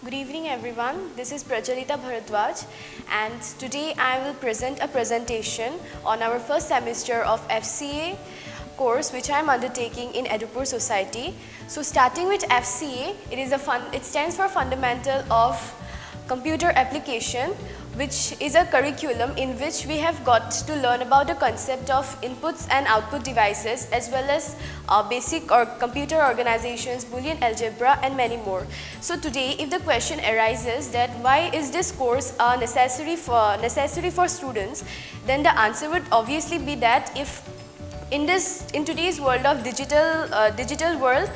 Good evening everyone, this is Prachalita Bharadwaj and today I will present a presentation on our first semester of FCA course which I am undertaking in Edupur Society. So starting with FCA, it stands for Fundamental of Computer Application, which is a curriculum in which we have got to learn about the concept of inputs and output devices as well as basic or computer organizations, Boolean algebra and many more. So today if the question arises that why is this course necessary for students, then the answer would obviously be that if in today's world of digital world,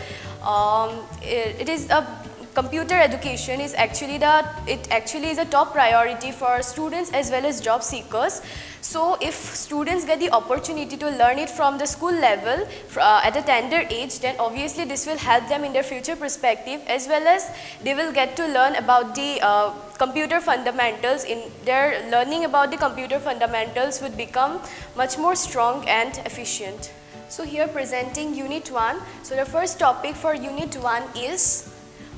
it is a computer education is actually is a top priority for students as well as job seekers. So if students get the opportunity to learn it from the school level at a tender age, then obviously this will help them in their future perspective, as well as they will get to learn about the computer fundamentals. In their learning about the computer fundamentals would become much more strong and efficient. So here presenting Unit 1. So the first topic for Unit 1 is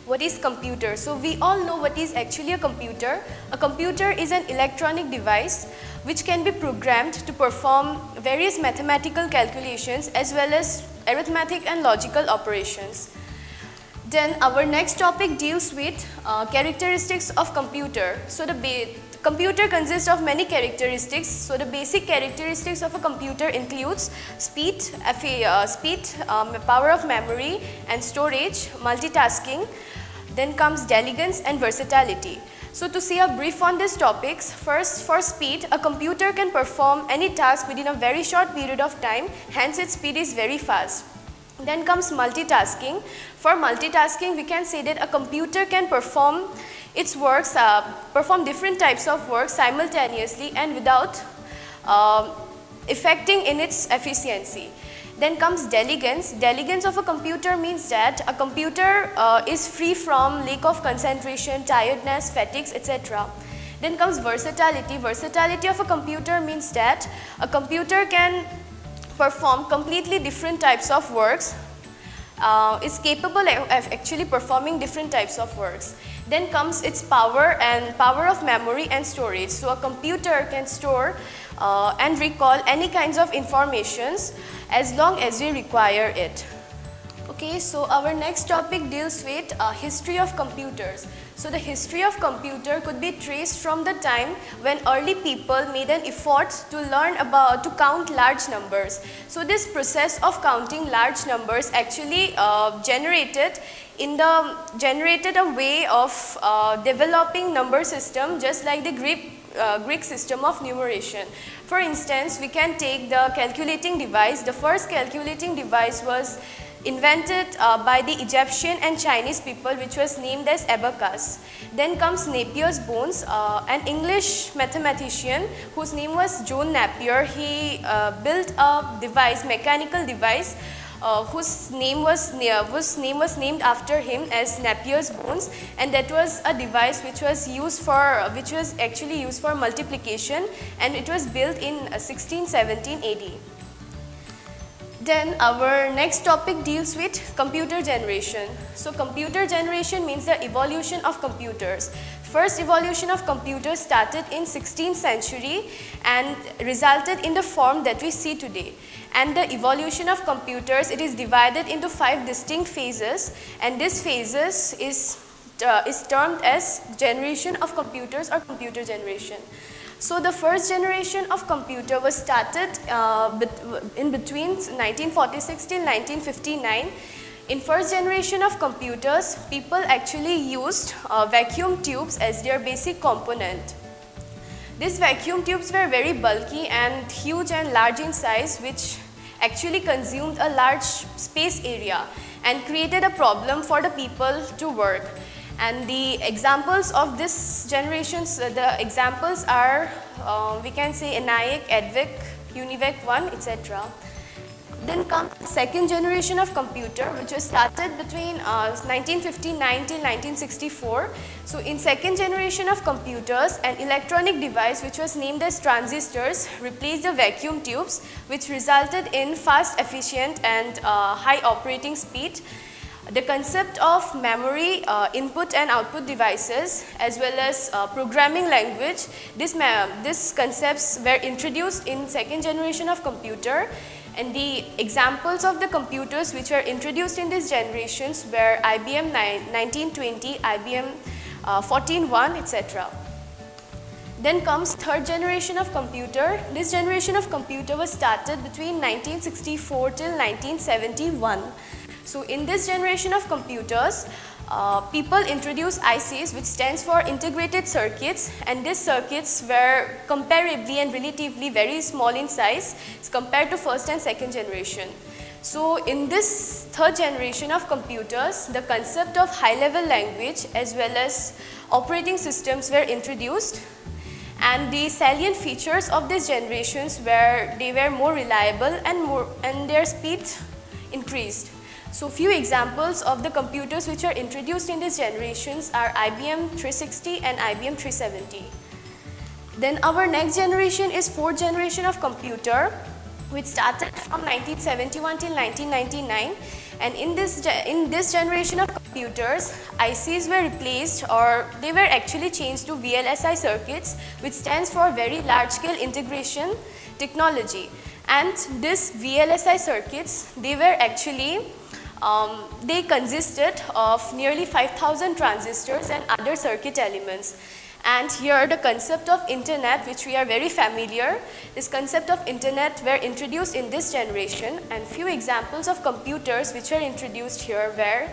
what is computer? So we all know what is actually a computer. A computer is an electronic device which can be programmed to perform various mathematical calculations as well as arithmetic and logical operations. Then our next topic deals with characteristics of computer. So the computer consists of many characteristics. So the basic characteristics of a computer includes speed, power of memory and storage, multitasking. Then comes diligence and versatility. So to see a brief on these topics, first for speed, a computer can perform any task within a very short period of time, hence its speed is very fast. Then comes multitasking. For multitasking, we can say that a computer can perform its works, perform different types of work simultaneously and without affecting in its efficiency. Then comes diligence. Diligence of a computer means that a computer is free from lack of concentration, tiredness, fatigues, etc. Then comes versatility. Versatility of a computer means that a computer can perform completely different types of works, is capable of actually performing different types of works. Then comes its power and power of memory and storage. So a computer can store and recall any kinds of informations as long as we require it. Okay, so our next topic deals with history of computers. So the history of computer could be traced from the time when early people made an effort to learn to count large numbers. So this process of counting large numbers actually generated a way of developing number system, just like the Greek system of numeration. For instance, we can take the calculating device. The first calculating device was invented by the Egyptian and Chinese people, which was named as abacus. Then comes Napier's bones, an English mathematician whose name was John Napier. He built a device, mechanical device, whose name was named after him as Napier's bones, and that was a device which was actually used for multiplication, and it was built in 1617 AD. Then our next topic deals with computer generation. So computer generation means the evolution of computers. First evolution of computers started in 16th century and resulted in the form that we see today. And the evolution of computers, it is divided into 5 distinct phases, and this phases is termed as generation of computers or computer generation. So the first generation of computer was started in between 1946 till 1959. In first generation of computers, people actually used vacuum tubes as their basic component. These vacuum tubes were very bulky and huge and large in size, which actually consumed a large space area and created a problem for the people to work. And the examples of this generation, the examples are, we can say ENIAC, EDVIC, UNIVAC 1, etc. Then comes the second generation of computer, which was started between 1959 till 1964. So in second generation of computers, an electronic device which was named as transistors replaced the vacuum tubes, which resulted in fast, efficient and high operating speed. The concept of memory, input and output devices, as well as programming language, these concepts were introduced in second generation of computer, and the examples of the computers which were introduced in these generations were IBM 1920, IBM 1401, etc. Then comes third generation of computer. This generation of computer was started between 1964 till 1971. So in this generation of computers, people introduced ICs, which stands for integrated circuits, and these circuits were comparably and relatively very small in size as compared to first and second generation. So in this third generation of computers, the concept of high level language as well as operating systems were introduced, and the salient features of these generations were they were more reliable and their speed increased. So few examples of the computers which are introduced in these generations are IBM 360 and IBM 370. Then our next generation is fourth generation of computer, which started from 1971 till 1999, and in this generation of computers, ICs were replaced, or they were actually changed to VLSI circuits, which stands for very large scale integration technology. And this VLSI circuits, they were actually they consisted of nearly 5,000 transistors and other circuit elements. And here the concept of internet, which we are very familiar, this concept of internet were introduced in this generation, and few examples of computers which are introduced here were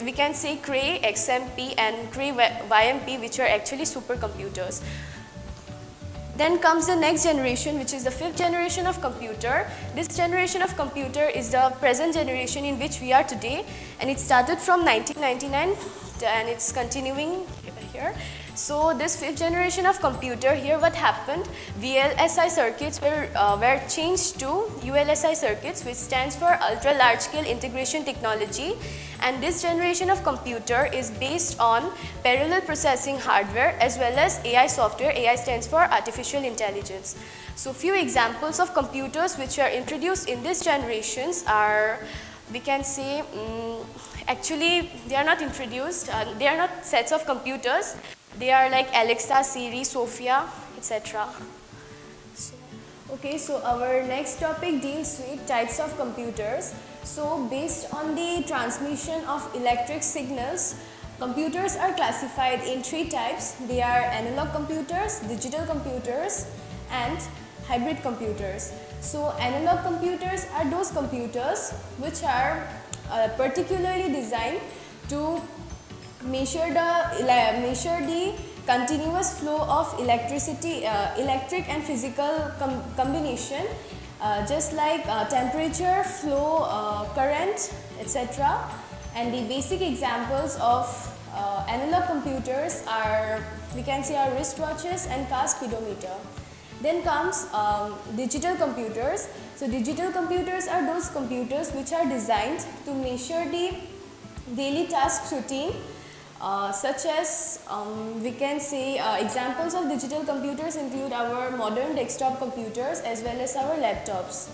we can say Cray XMP and Cray YMP, which are actually supercomputers. Then comes the next generation, which is the fifth generation of computer. This generation of computer is the present generation in which we are today, and it started from 1999 and it's continuing here. So this fifth generation of computer, here what happened, VLSI circuits were changed to ULSI circuits, which stands for ultra large scale integration technology, and this generation of computer is based on parallel processing hardware as well as AI software. AI stands for artificial intelligence. So few examples of computers which are introduced in these generations are, we can say, actually they are not introduced, they are not sets of computers. They are like Alexa, Siri, Sophia, etc. So our next topic deals with types of computers. So based on the transmission of electric signals, computers are classified in three types. They are analog computers, digital computers, and hybrid computers. So analog computers are those computers which are particularly designed to measure the continuous flow of electricity, electric and physical combination, just like temperature, flow, current, etc. And the basic examples of analog computers are, we can say, our wristwatches and car speedometer. Then comes digital computers. So digital computers are those computers which are designed to measure the daily task routine, such as we can say examples of digital computers include our modern desktop computers as well as our laptops.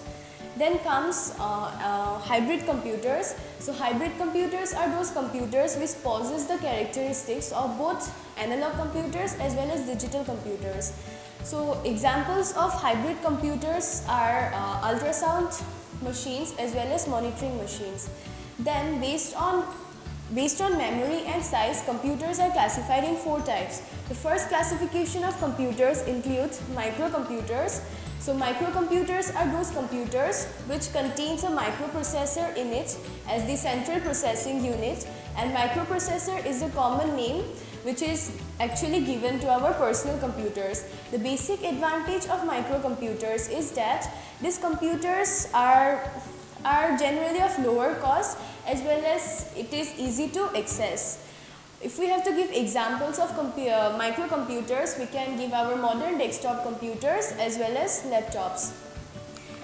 Then comes hybrid computers. So hybrid computers are those computers which possess the characteristics of both analog computers as well as digital computers. So examples of hybrid computers are ultrasound machines as well as monitoring machines. Then based on memory and size, computers are classified in four types. The first classification of computers includes microcomputers. So microcomputers are those computers which contains a microprocessor in it as the central processing unit, and microprocessor is the common name which is actually given to our personal computers. The basic advantage of microcomputers is that these computers are generally of lower cost as well as it is easy to access. If we have to give examples of microcomputers, we can give our modern desktop computers as well as laptops.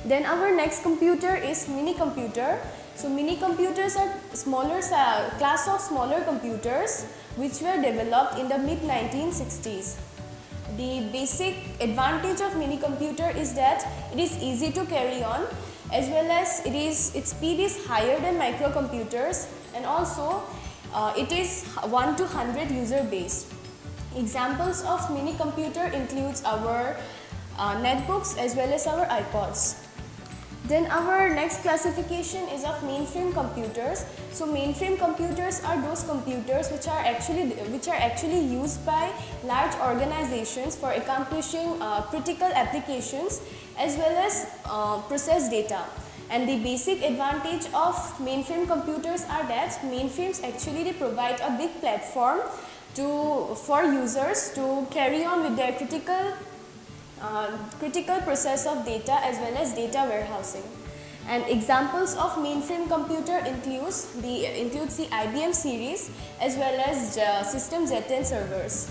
Then our next computer is mini computer. So mini computers are smaller class of smaller computers which were developed in the mid 1960s. The basic advantage of mini computer is that it is easy to carry on as well as its speed is higher than microcomputers, and also it is 1 to 100 user based. Examples of mini computer includes our netbooks as well as our iPods. Then our next classification is of mainframe computers. So mainframe computers are those computers which are actually used by large organizations for accomplishing critical applications as well as process data. And the basic advantage of mainframe computers are that mainframes actually they provide a big platform for users to carry on with their critical process of data as well as data warehousing. And examples of mainframe computer includes the IBM series as well as System Z10 servers.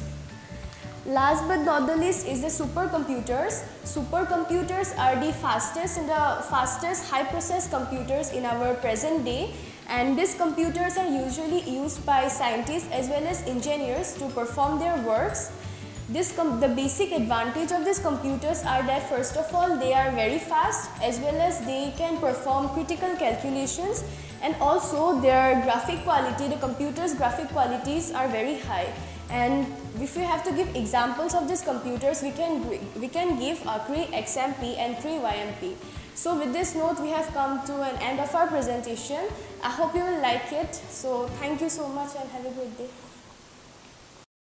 Last but not the least is the supercomputers. Supercomputers are the fastest high process computers in our present day, and these computers are usually used by scientists as well as engineers to perform their works. The basic advantage of these computers are that first of all they are very fast as well as they can perform critical calculations, and also their graphic quality, the computer's graphic qualities are very high. And if we have to give examples of these computers, we can give Cray XMP and Cray YMP. So with this note we have come to an end of our presentation. I hope you will like it. So thank you so much and have a good day.